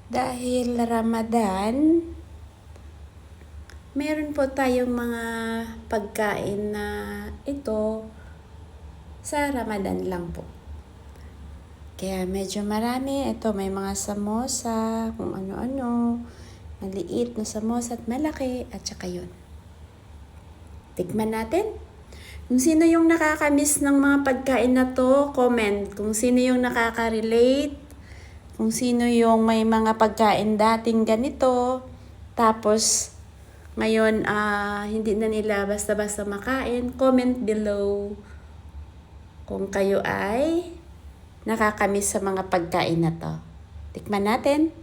Dahil Ramadan, meron po tayong mga pagkain na ito sa Ramadan lang po. Kaya medyo marami. Ito may mga samosa, kung ano-ano. Maliit na samosa at malaki at saka yun. Tikman natin. Kung sino yung nakakamiss ng mga pagkain na to, comment. Kung sino yung nakaka-relate, kung sino yung may mga pagkain dating ganito, tapos ngayon hindi na nila basta-basta makain, comment below kung kayo ay nakakamiss sa mga pagkain na to. Tikman natin.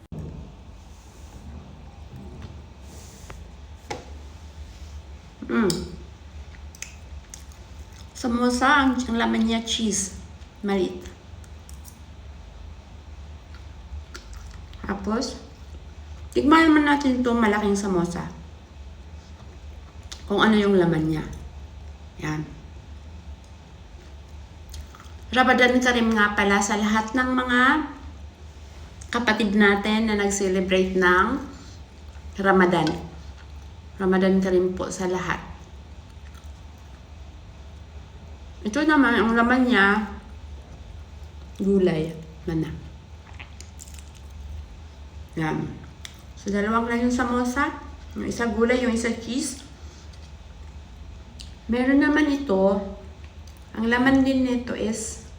Samosa, ang laman niya cheese. Maliit. Tapos, tikman naman natin itong malaking samosa. Kung ano yung laman niya. Yan. Ramadan Karim nga pala sa lahat ng mga kapatid natin na nag-celebrate ng Ramadan. Ramadan Karim po sa lahat. Ito naman, ang laman niya, gulay. Mana. Yan. So, dalawang lang yung samosa. Yung isa gulay, yung isa cheese. Meron naman ito. Ang laman din nito is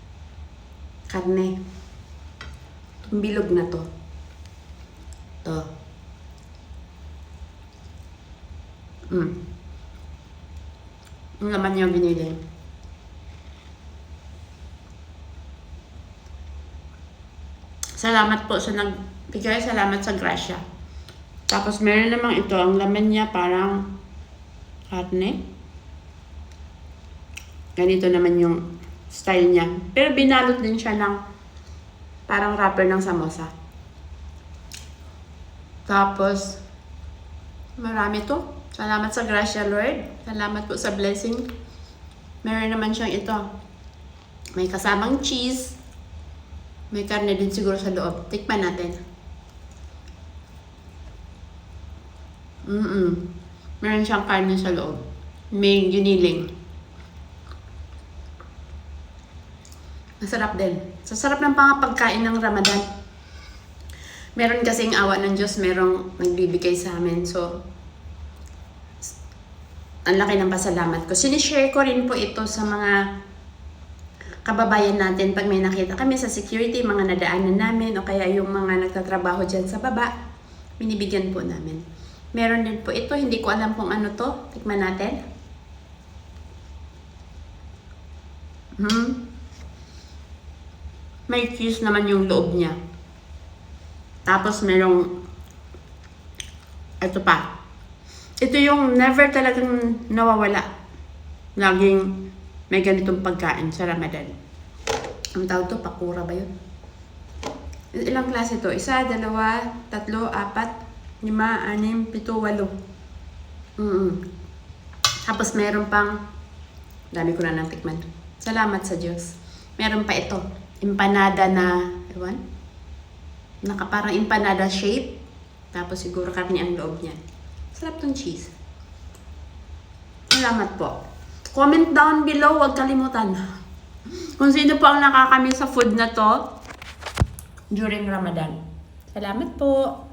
karne. Itong bilog na to. Ito. Ang laman niya binili. Salamat po sa nagbigay. Salamat sa grasya. Tapos meron namang ito. Ang laman niya parang karne. Ganito naman yung style niya. Pero binalot din siya ng parang wrapper ng samosa. Tapos, marami to. Salamat sa grasya, Lord. Salamat po sa blessing. Meron naman siyang ito. May kasamang cheese. May karne din siguro sa loob. Tikman natin. Meron siyang karne sa loob. May giniling. Masarap din. Sa sarap ng pagkain ng Ramadan. Meron kasing awa ng Diyos, merong nagbibigay sa amin. So, ang laki ng pasalamat ko. Sinishare ko rin po ito sa mga kababayan natin pag may nakita kami sa security, mga nadaanan namin o kaya yung mga nagtatrabaho dyan sa baba, binibigyan po namin. Meron din po ito, hindi ko alam kung ano to. Tikman natin. May cheese naman yung loob niya. Tapos merong ito pa. Ito yung never talagang nawawala. Laging may ganitong pagkain sa Ramadan. Ang tawag to, pakura ba yun? Ilang klase to? 1, 2, 3, 4, 5, 6, 7, 8. Tapos meron pang, dami ko na natikman. Salamat sa Diyos. Meron pa ito. Empanada na, ewan? Parang empanada shape. Tapos siguro karne ang loob niyan. Sarap tong cheese. Salamat po. Comment down below, huwag kalimutan. Kung sino po ang nakakamiss sa food na to during Ramadan. Salamat po.